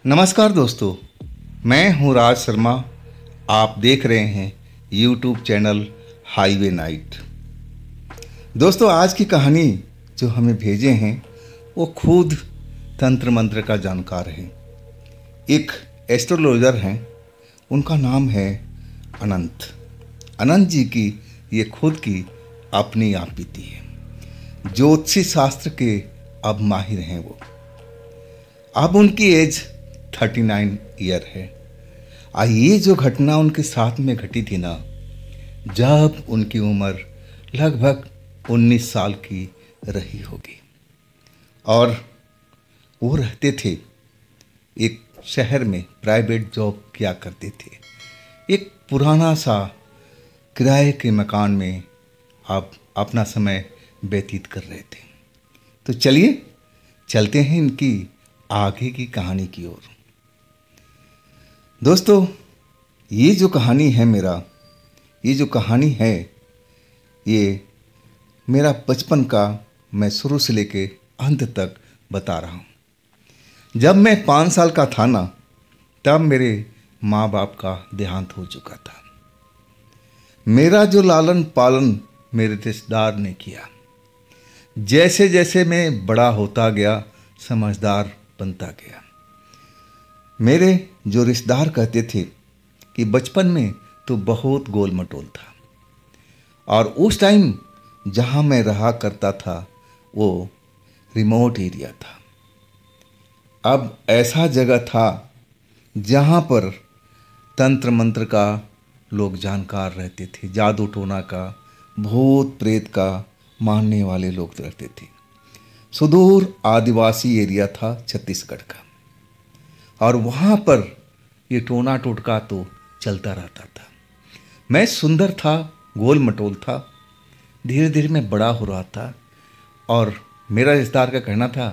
नमस्कार दोस्तों, मैं हूं राज शर्मा। आप देख रहे हैं यूट्यूब चैनल हाईवे नाइट। दोस्तों, आज की कहानी जो हमें भेजे हैं वो खुद तंत्र मंत्र का जानकार है। एक एस्ट्रोलॉजर हैं, उनका नाम है अनंत। अनंत जी की ये खुद की अपनी आप बीती है। ज्योतिषी शास्त्र के अब माहिर हैं वो। अब उनकी एज 39 ईयर है। ये जो घटना उनके साथ में घटी थी ना, जब उनकी उम्र लगभग 19 साल की रही होगी और वो रहते थे एक शहर में, प्राइवेट जॉब किया करते थे। एक पुराना सा किराए के मकान में आप अपना समय व्यतीत कर रहे थे। तो चलिए चलते हैं इनकी आगे की कहानी की ओर। दोस्तों, ये जो कहानी है ये मेरा बचपन का, मैं शुरू से लेके अंत तक बता रहा हूँ। जब मैं 5 साल का था ना, तब मेरे माँ बाप का देहांत हो चुका था। मेरा जो लालन पालन मेरे रिश्तेदार ने किया। जैसे जैसे मैं बड़ा होता गया, समझदार बनता गया। मेरे जो रिश्तेदार कहते थे कि बचपन में तो बहुत गोल मटोल था, और उस टाइम जहाँ मैं रहा करता था वो रिमोट एरिया था। अब ऐसा जगह था जहाँ पर तंत्र मंत्र का लोग जानकार रहते थे, जादू टोना का, भूत प्रेत का मानने वाले लोग रहते थे। सुदूर आदिवासी एरिया था छत्तीसगढ़ का, और वहाँ पर ये टोना टोटका तो चलता रहता था। मैं सुंदर था, गोल मटोल था। धीरे धीरे मैं बड़ा हो रहा था, और मेरा रिश्तेदार का कहना था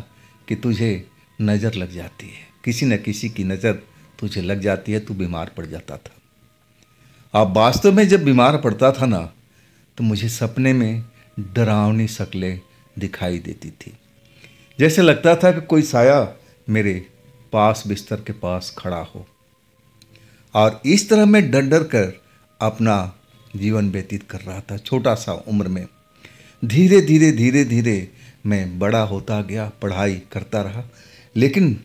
कि तुझे नज़र लग जाती है, किसी न किसी की नज़र तुझे लग जाती है, तू बीमार पड़ जाता था। अब वास्तव में जब बीमार पड़ता था ना, तो मुझे सपने में डरावनी शक्लें दिखाई देती थी। जैसे लगता था कि कोई साया मेरे पास बिस्तर के पास खड़ा हो, और इस तरह मैं डर डर कर अपना जीवन व्यतीत कर रहा था छोटा सा उम्र में। धीरे धीरे मैं बड़ा होता गया, पढ़ाई करता रहा, लेकिन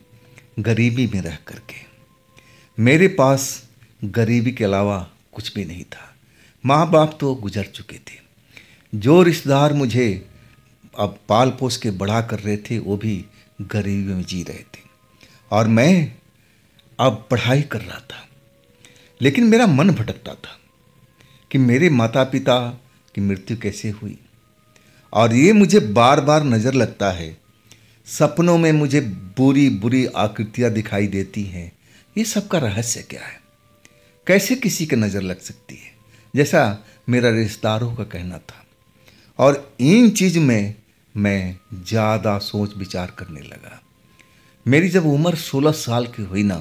गरीबी में रह करके। मेरे पास गरीबी के अलावा कुछ भी नहीं था। माँ बाप तो गुजर चुके थे। जो रिश्तेदार मुझे अब पाल पोस के बड़ा कर रहे थे, वो भी गरीबी में जी रहे थे, और मैं अब पढ़ाई कर रहा था। लेकिन मेरा मन भटकता था कि मेरे माता पिता की मृत्यु कैसे हुई, और ये मुझे बार बार नज़र लगता है। सपनों में मुझे बुरी बुरी आकृतियाँ दिखाई देती हैं। ये सब का रहस्य क्या है? कैसे किसी की नज़र लग सकती है, जैसा मेरा रिश्तेदारों का कहना था। और इन चीज़ में मैं ज़्यादा सोच विचार करने लगा। मेरी जब उम्र 16 साल की हुई ना,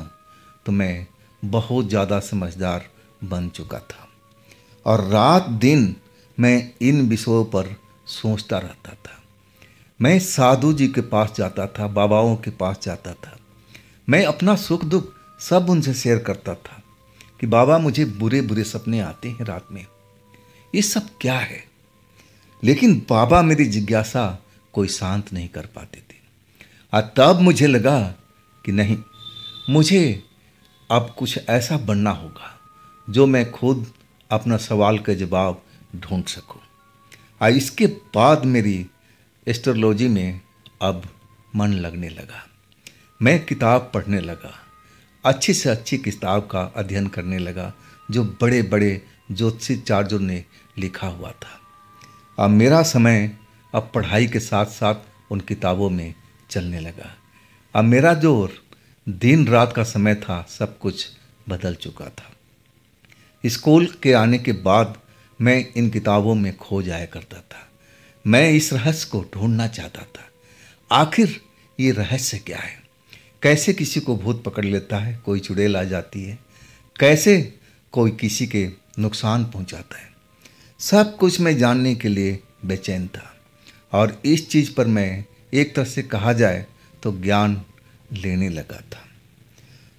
तो मैं बहुत ज़्यादा समझदार बन चुका था, और रात दिन मैं इन विषयों पर सोचता रहता था। मैं साधु जी के पास जाता था, बाबाओं के पास जाता था। मैं अपना सुख दुख सब उनसे शेयर करता था कि बाबा, मुझे बुरे बुरे सपने आते हैं रात में, ये सब क्या है? लेकिन बाबा मेरी जिज्ञासा कोई शांत नहीं कर पाते थे। और तब मुझे लगा कि नहीं, मुझे अब कुछ ऐसा बनना होगा जो मैं खुद अपना सवाल का जवाब ढूंढ सकूं। और इसके बाद मेरी एस्ट्रोलॉजी में अब मन लगने लगा। मैं किताब पढ़ने लगा, अच्छी से अच्छी किताब का अध्ययन करने लगा जो बड़े बड़े ज्योतिषाचार्यों ने लिखा हुआ था। अब मेरा समय अब पढ़ाई के साथ साथ उन किताबों में चलने लगा। अब मेरा जो दिन रात का समय था, सब कुछ बदल चुका था। स्कूल के आने के बाद मैं इन किताबों में खो जाया करता था। मैं इस रहस्य को ढूंढना चाहता था। आखिर ये रहस्य क्या है? कैसे किसी को भूत पकड़ लेता है, कोई चुड़ैल आ जाती है, कैसे कोई किसी के नुकसान पहुंचाता है, सब कुछ मैं जानने के लिए बेचैन था। और इस चीज़ पर मैं एक तरह से कहा जाए तो ज्ञान लेने लगा था।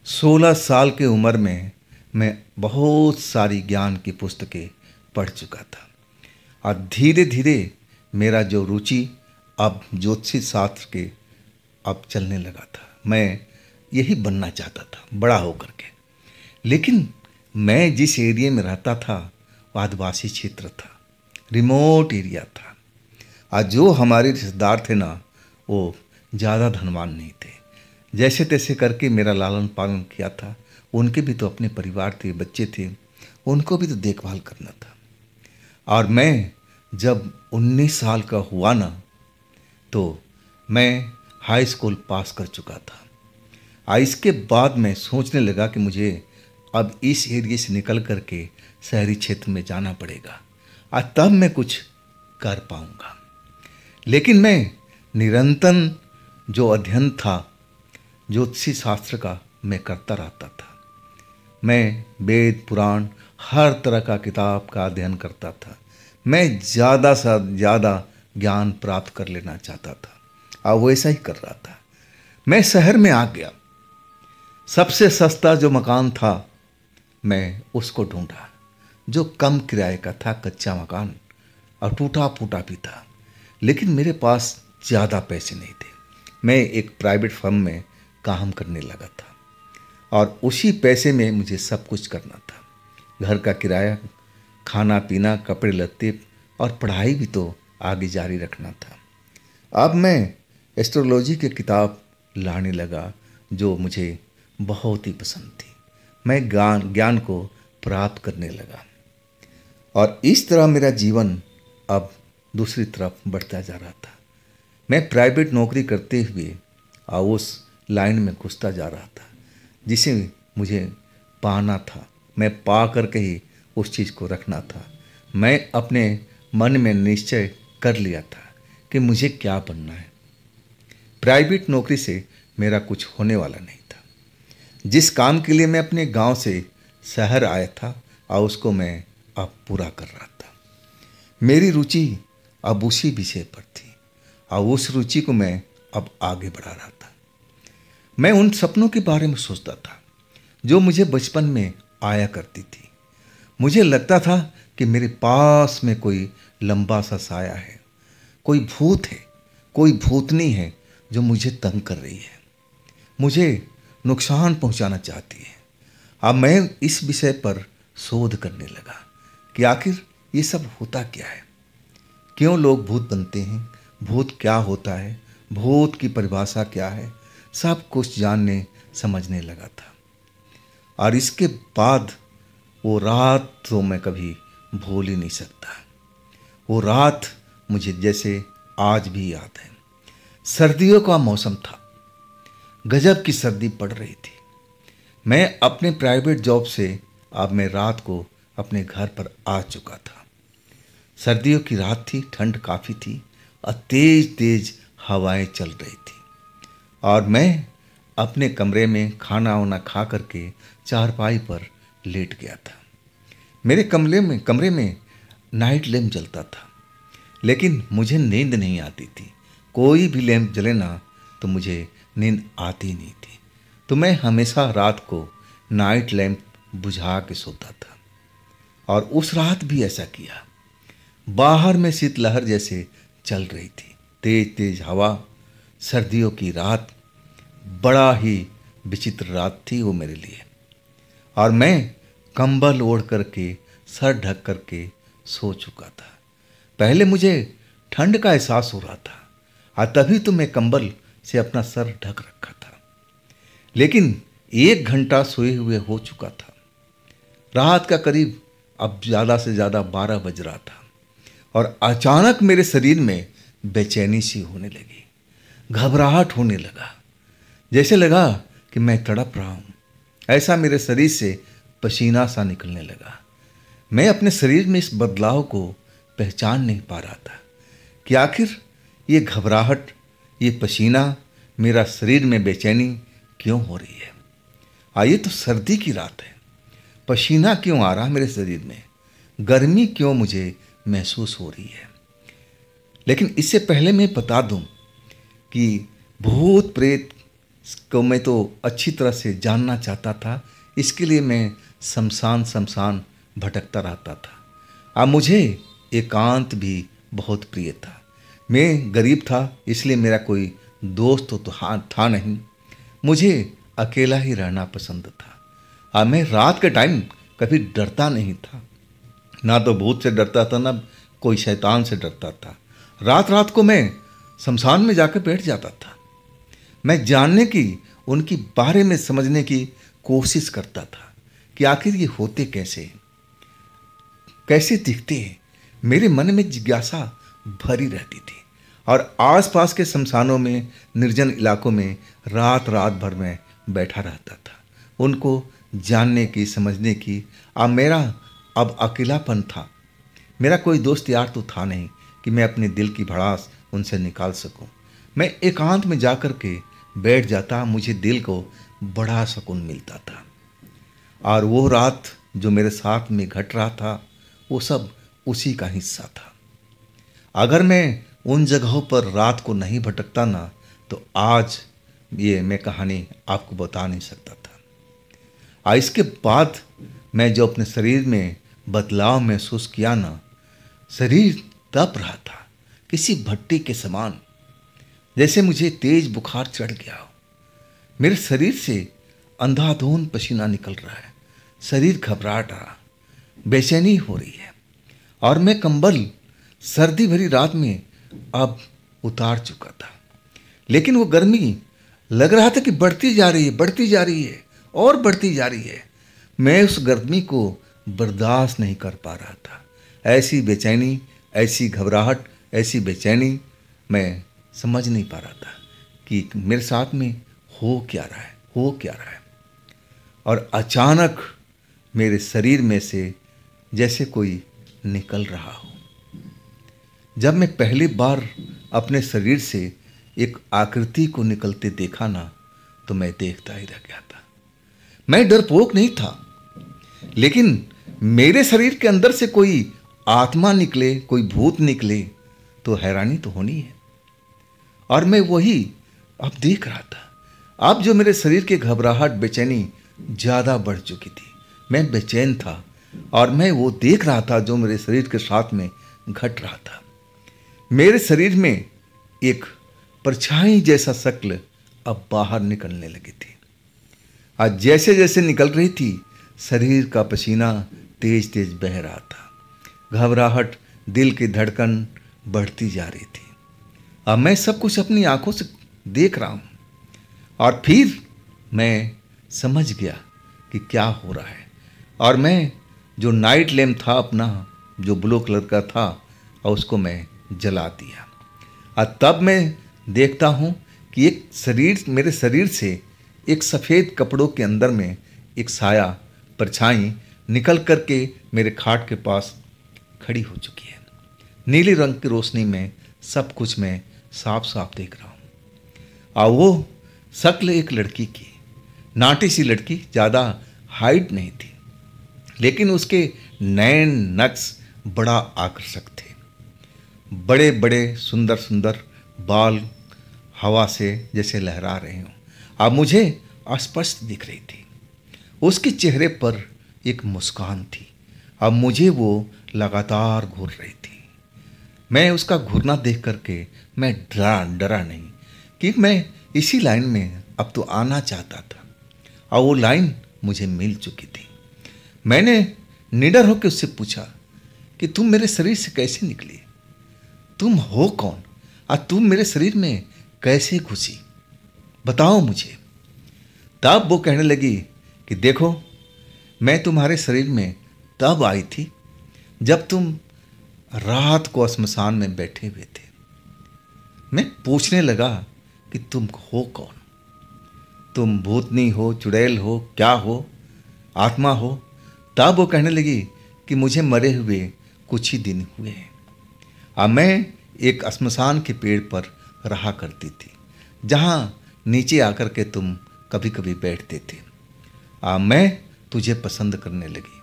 16 साल की उम्र में मैं बहुत सारी ज्ञान की पुस्तकें पढ़ चुका था और धीरे धीरे मेरा जो रुचि अब ज्योतिष शास्त्र के अब चलने लगा था। मैं यही बनना चाहता था बड़ा होकर के। लेकिन मैं जिस एरिया में रहता था वो आदिवासी क्षेत्र था, रिमोट एरिया था, और जो हमारे रिश्तेदार थे ना वो ज़्यादा धनवान नहीं थे। जैसे तैसे करके मेरा लालन पालन किया था। उनके भी तो अपने परिवार थे, बच्चे थे, उनको भी तो देखभाल करना था। और मैं जब 19 साल का हुआ ना तो मैं हाई स्कूल पास कर चुका था। और इसके बाद मैं सोचने लगा कि मुझे अब इस एरिया से निकल करके शहरी क्षेत्र में जाना पड़ेगा और तब मैं कुछ कर पाऊंगा। लेकिन मैं निरंतर जो अध्ययन था ज्योतिषी शास्त्र का मैं करता रहता था। मैं वेद पुराण हर तरह का किताब का अध्ययन करता था। मैं ज़्यादा से ज़्यादा ज्ञान प्राप्त कर लेना चाहता था और वैसा ही कर रहा था। मैं शहर में आ गया। सबसे सस्ता जो मकान था मैं उसको ढूंढा, जो कम किराए का था, कच्चा मकान और टूटा फूटा भी था। लेकिन मेरे पास ज़्यादा पैसे नहीं थे। मैं एक प्राइवेट फर्म में काम करने लगा था और उसी पैसे में मुझे सब कुछ करना था। घर का किराया, खाना पीना, कपड़े लत्ते और पढ़ाई भी तो आगे जारी रखना था। अब मैं एस्ट्रोलॉजी की किताब लाने लगा जो मुझे बहुत ही पसंद थी। मैं ज्ञान को प्राप्त करने लगा और इस तरह मेरा जीवन अब दूसरी तरफ बढ़ता जा रहा था। मैं प्राइवेट नौकरी करते हुए और उस लाइन में घुसता जा रहा था जिसे मुझे पाना था। मैं पा करके ही उस चीज़ को रखना था। मैं अपने मन में निश्चय कर लिया था कि मुझे क्या बनना है। प्राइवेट नौकरी से मेरा कुछ होने वाला नहीं था। जिस काम के लिए मैं अपने गांव से शहर आया था और उसको मैं अब पूरा कर रहा था। मेरी रुचि अब उसी विषय पर थी और उस रुचि को मैं अब आगे बढ़ा रहा था। मैं उन सपनों के बारे में सोचता था जो मुझे बचपन में आया करती थी। मुझे लगता था कि मेरे पास में कोई लंबा सा साया है, कोई भूत है, कोई भूतनी है जो मुझे तंग कर रही है, मुझे नुकसान पहुंचाना चाहती है। अब मैं इस विषय पर शोध करने लगा कि आखिर ये सब होता क्या है, क्यों लोग भूत बनते हैं, भूत क्या होता है, भूत की परिभाषा क्या है, सब कुछ जानने समझने लगा था। और इसके बाद वो रात तो मैं कभी भूल ही नहीं सकता। वो रात मुझे जैसे आज भी याद है। सर्दियों का मौसम था, गजब की सर्दी पड़ रही थी। मैं अपने प्राइवेट जॉब से अब मैं रात को अपने घर पर आ चुका था। सर्दियों की रात थी, ठंड काफ़ी थी और तेज तेज हवाएं चल रही थी। और मैं अपने कमरे में खाना वाना खा करके चारपाई पर लेट गया था। मेरे कमरे में नाइट लैम्प जलता था, लेकिन मुझे नींद नहीं आती थी। कोई भी लैम्प जले ना तो मुझे नींद आती नहीं थी। तो मैं हमेशा रात को नाइट लैम्प बुझा के सोता था। और उस रात भी ऐसा किया। बाहर में शीतलहर जैसे चल रही थी, तेज तेज हवा, सर्दियों की रात, बड़ा ही विचित्र रात थी वो मेरे लिए। और मैं कंबल ओढ़ करके, सर ढक करके सो चुका था। पहले मुझे ठंड का एहसास हो रहा था और तभी तो मैं कंबल से अपना सर ढक रखा था। लेकिन 1 घंटा सोए हुए हो चुका था। रात का करीब अब ज़्यादा से ज़्यादा 12 बज रहा था और अचानक मेरे शरीर में बेचैनी सी होने लगी, घबराहट होने लगा, जैसे लगा कि मैं तड़प रहा हूँ। ऐसा मेरे शरीर से पसीना सा निकलने लगा। मैं अपने शरीर में इस बदलाव को पहचान नहीं पा रहा था कि आखिर ये घबराहट, ये पसीना, मेरा शरीर में बेचैनी क्यों हो रही है। ये तो सर्दी की रात है, पसीना क्यों आ रहा मेरे शरीर में, गर्मी क्यों मुझे महसूस हो रही है। लेकिन इससे पहले मैं बता दूं कि भूत प्रेत को मैं तो अच्छी तरह से जानना चाहता था। इसके लिए मैं शमशान शमशान भटकता रहता था। अब मुझे एकांत भी बहुत प्रिय था। मैं गरीब था, इसलिए मेरा कोई दोस्त तो था नहीं। मुझे अकेला ही रहना पसंद था। अब मैं रात के टाइम कभी डरता नहीं था, ना तो भूत से डरता था, ना कोई शैतान से डरता था। रात रात को मैं शमशान में जाकर बैठ जाता था। मैं जानने की, उनकी बारे में समझने की कोशिश करता था कि आखिर ये होते कैसे, कैसे दिखते हैं। मेरे मन में जिज्ञासा भरी रहती थी और आसपास के शमशानों में, निर्जन इलाकों में रात रात भर मैं बैठा रहता था, उनको जानने की, समझने की। अब अकेलापन था। मेरा कोई दोस्त यार तो था नहीं कि मैं अपने दिल की भड़ास उनसे निकाल सकूं। मैं एकांत में जाकर के बैठ जाता, मुझे दिल को बड़ा सुकून मिलता था। और वो रात जो मेरे साथ में घट रहा था, वो सब उसी का हिस्सा था। अगर मैं उन जगहों पर रात को नहीं भटकता ना, तो आज ये मैं कहानी आपको बता नहीं सकता था। इसके बाद मैं जो अपने शरीर में बदलाव महसूस किया ना, शरीर तप रहा था किसी भट्टी के समान, जैसे मुझे तेज बुखार चढ़ गया हो। मेरे शरीर से अंधाधुंध पसीना निकल रहा है, शरीर घबराहट रहा, बेचैनी हो रही है। और मैं कंबल सर्दी भरी रात में अब उतार चुका था, लेकिन वो गर्मी लग रहा था कि बढ़ती जा रही है, बढ़ती जा रही है और बढ़ती जा रही है। मैं उस गर्मी को बर्दाश्त नहीं कर पा रहा था। ऐसी बेचैनी, ऐसी घबराहट, ऐसी बेचैनी, मैं समझ नहीं पा रहा था कि मेरे साथ में हो क्या रहा है, हो क्या रहा है। और अचानक मेरे शरीर में से जैसे कोई निकल रहा हो। जब मैं पहली बार अपने शरीर से एक आकृति को निकलते देखा ना, तो मैं देखता ही रह गया था। मैं डरपोक नहीं था, लेकिन मेरे शरीर के अंदर से कोई आत्मा निकले, कोई भूत निकले, तो हैरानी तो होनी है। और मैं वही अब देख रहा था। अब जो मेरे शरीर की घबराहट, बेचैनी ज़्यादा बढ़ चुकी थी। मैं बेचैन था और मैं वो देख रहा था जो मेरे शरीर के साथ में घट रहा था। मेरे शरीर में एक परछाई जैसा शक्ल अब बाहर निकलने लगी थी। आज जैसे जैसे निकल रही थी, शरीर का पसीना तेज तेज बह रहा था। घबराहट, दिल की धड़कन बढ़ती जा रही थी। अब मैं सब कुछ अपनी आंखों से देख रहा हूँ। और फिर मैं समझ गया कि क्या हो रहा है। और मैं जो नाइट लैम्प था अपना, जो ब्लू कलर का था, और उसको मैं जला दिया। और तब मैं देखता हूँ कि एक शरीर, मेरे शरीर से एक सफ़ेद कपड़ों के अंदर में एक साया, परछाई निकल करके मेरे खाट के पास खड़ी हो चुकी है। नीली रंग की रोशनी में सब कुछ मैं साफ साफ देख रहा हूँ। और वो शक्ल एक लड़की की, नाटी सी लड़की, ज़्यादा हाइट नहीं थी, लेकिन उसके नैन नक्श बड़ा आकर्षक थे। बड़े बड़े सुंदर सुंदर बाल हवा से जैसे लहरा रहे हों। अब मुझे स्पष्ट दिख रही थी। उसके चेहरे पर एक मुस्कान थी। अब मुझे वो लगातार घूर रही थी। मैं उसका घूरना देख करके मैं डरा नहीं कि मैं इसी लाइन में अब तो आना चाहता था, और वो लाइन मुझे मिल चुकी थी। मैंने निडर होकर उससे पूछा कि तुम मेरे शरीर से कैसे निकली, तुम हो कौन, और तुम मेरे शरीर में कैसे घुसी, बताओ मुझे। तब वो कहने लगी कि देखो, मैं तुम्हारे शरीर में तब आई थी जब तुम रात को श्मशान में बैठे हुए थे। मैं पूछने लगा कि तुम हो कौन, तुम भूतनी हो, चुड़ैल हो, क्या हो, आत्मा हो। तब वो कहने लगी कि मुझे मरे हुए कुछ ही दिन हुए हैं। अब मैं एक श्मशान के पेड़ पर रहा करती थी, जहाँ नीचे आकर के तुम कभी कभी बैठते थे। मैं तुझे पसंद करने लगी।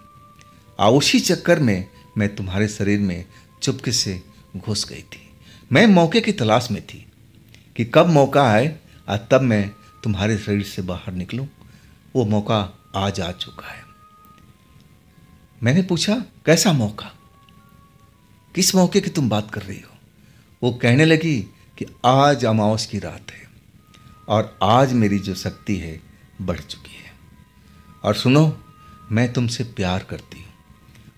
उसी चक्कर में मैं तुम्हारे शरीर में चुपके से घुस गई थी। मैं मौके की तलाश में थी कि कब मौका आए और तब मैं तुम्हारे शरीर से बाहर निकलूं, वो मौका आज आ चुका है। मैंने पूछा, कैसा मौका? किस मौके की तुम बात कर रही हो? वो कहने लगी कि आज अमावस की रात है और आज मेरी जो शक्ति है बढ़ चुकी है। और सुनो, मैं तुमसे प्यार करती हूँ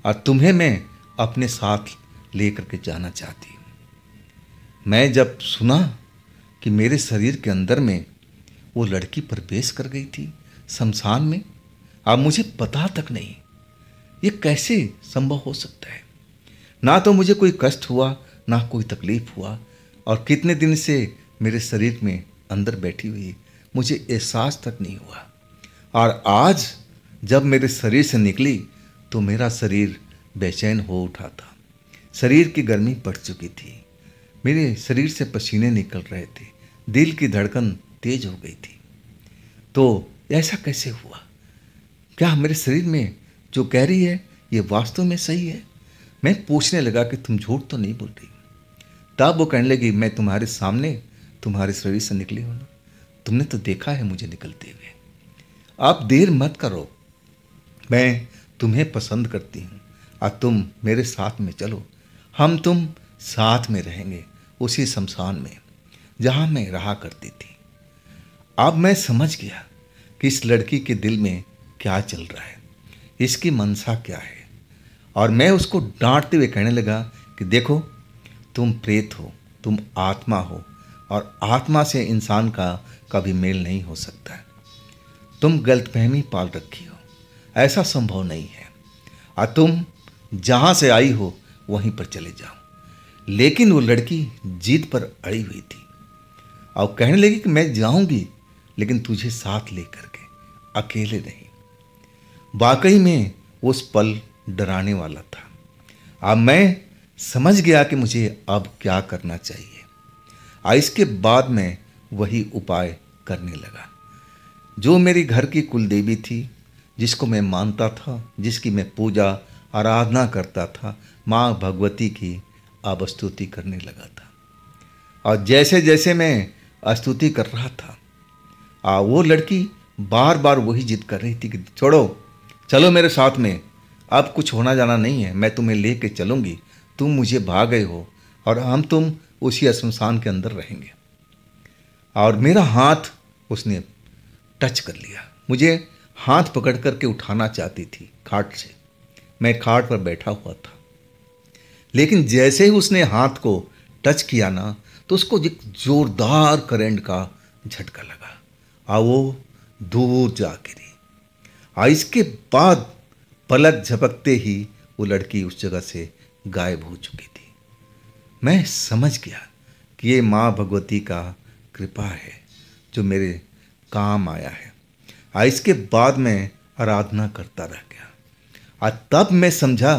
और तुम्हें मैं अपने साथ लेकर के जाना चाहती हूँ। मैं जब सुना कि मेरे शरीर के अंदर में वो लड़की प्रवेश कर गई थी शमशान में, अब मुझे पता तक नहीं ये कैसे संभव हो सकता है। ना तो मुझे कोई कष्ट हुआ, ना कोई तकलीफ हुआ, और कितने दिन से मेरे शरीर में अंदर बैठी हुई मुझे एहसास तक नहीं हुआ। और आज जब मेरे शरीर से निकली तो मेरा शरीर बेचैन हो उठा था, शरीर की गर्मी बढ़ चुकी थी, मेरे शरीर से पसीने निकल रहे थे, दिल की धड़कन तेज हो गई थी। तो ऐसा कैसे हुआ? क्या मेरे शरीर में जो कह रही है ये वास्तव में सही है? मैं पूछने लगा कि तुम झूठ तो नहीं बोल रही। तब वो कहने लगी, मैं तुम्हारे सामने तुम्हारे शरीर से निकली हूँ ना, तुमने तो देखा है मुझे निकलते हुए। आप देर मत करो, मैं तुम्हें पसंद करती हूँ और तुम मेरे साथ में चलो, हम तुम साथ में रहेंगे उसी शमशान में जहाँ मैं रहा करती थी। अब मैं समझ गया कि इस लड़की के दिल में क्या चल रहा है, इसकी मनसा क्या है। और मैं उसको डांटते हुए कहने लगा कि देखो, तुम प्रेत हो, तुम आत्मा हो, और आत्मा से इंसान का कभी मेल नहीं हो सकता। तुम गलतफहमी पाल रखी हो, ऐसा संभव नहीं है, और तुम जहाँ से आई हो वहीं पर चले जाओ। लेकिन वो लड़की जिद पर अड़ी हुई थी और कहने लगी कि मैं जाऊंगी, लेकिन तुझे साथ लेकर के, अकेले नहीं। वाकई में उस पल डराने वाला था। अब मैं समझ गया कि मुझे अब क्या करना चाहिए। और इसके बाद मैं वही उपाय करने लगा जो मेरी घर की कुल देवी थी, जिसको मैं मानता था, जिसकी मैं पूजा आराधना करता था। माँ भगवती की अब स्तुति करने लगा था। और जैसे जैसे मैं स्तुति कर रहा था, वो लड़की बार बार वही जिद कर रही थी कि छोड़ो, चलो मेरे साथ में, अब कुछ होना जाना नहीं है, मैं तुम्हें लेके चलूँगी, तुम मुझे भाग गए हो और हम तुम उसी श्मशान के अंदर रहेंगे। और मेरा हाथ उसने टच कर लिया, मुझे हाथ पकड़ करके उठाना चाहती थी खाट से। मैं खाट पर बैठा हुआ था, लेकिन जैसे ही उसने हाथ को टच किया ना, तो उसको एक जोरदार करंट का झटका लगा और वो दूर जा गिरी। और इसके बाद पलक झपकते ही वो लड़की उस जगह से गायब हो चुकी थी। मैं समझ गया कि ये माँ भगवती का कृपा है जो मेरे काम आया है। और इसके बाद मैं आराधना करता रह गया। और तब मैं समझा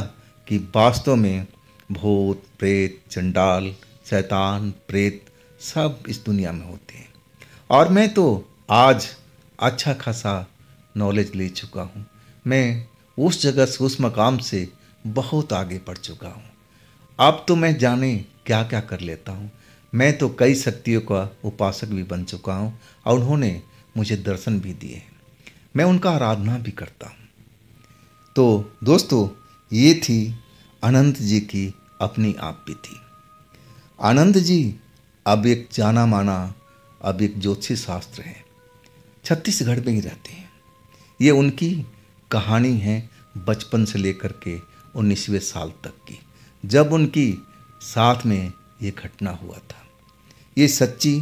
कि वास्तव में भूत प्रेत चंडाल शैतान प्रेत सब इस दुनिया में होते हैं। और मैं तो आज अच्छा खासा नॉलेज ले चुका हूँ। मैं उस जगह से, उस मकाम से बहुत आगे बढ़ चुका हूँ। अब तो मैं जाने क्या क्या कर लेता हूँ। मैं तो कई शक्तियों का उपासक भी बन चुका हूँ और उन्होंने मुझे दर्शन भी दिए हैं। मैं उनका आराधना भी करता हूँ। तो दोस्तों, ये थी अनंत जी की अपनी आप बीती। आनंद जी अब एक जाना माना, अब एक ज्योतिष शास्त्र है, छत्तीसगढ़ में ही रहते हैं। ये उनकी कहानी है बचपन से लेकर के 19वें साल तक की, जब उनकी साथ में ये घटना हुआ था। ये सच्ची,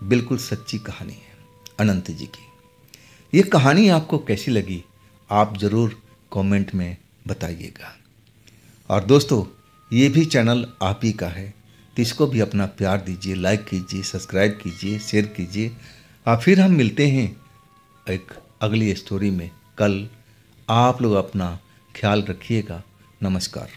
बिल्कुल सच्ची कहानी है अनंत जी की। ये कहानी आपको कैसी लगी आप ज़रूर कमेंट में बताइएगा। और दोस्तों, ये भी चैनल आप ही का है, तो इसको भी अपना प्यार दीजिए, लाइक कीजिए, सब्सक्राइब कीजिए, शेयर कीजिए। और फिर हम मिलते हैं एक अगली स्टोरी में कल। आप लोग अपना ख्याल रखिएगा। नमस्कार।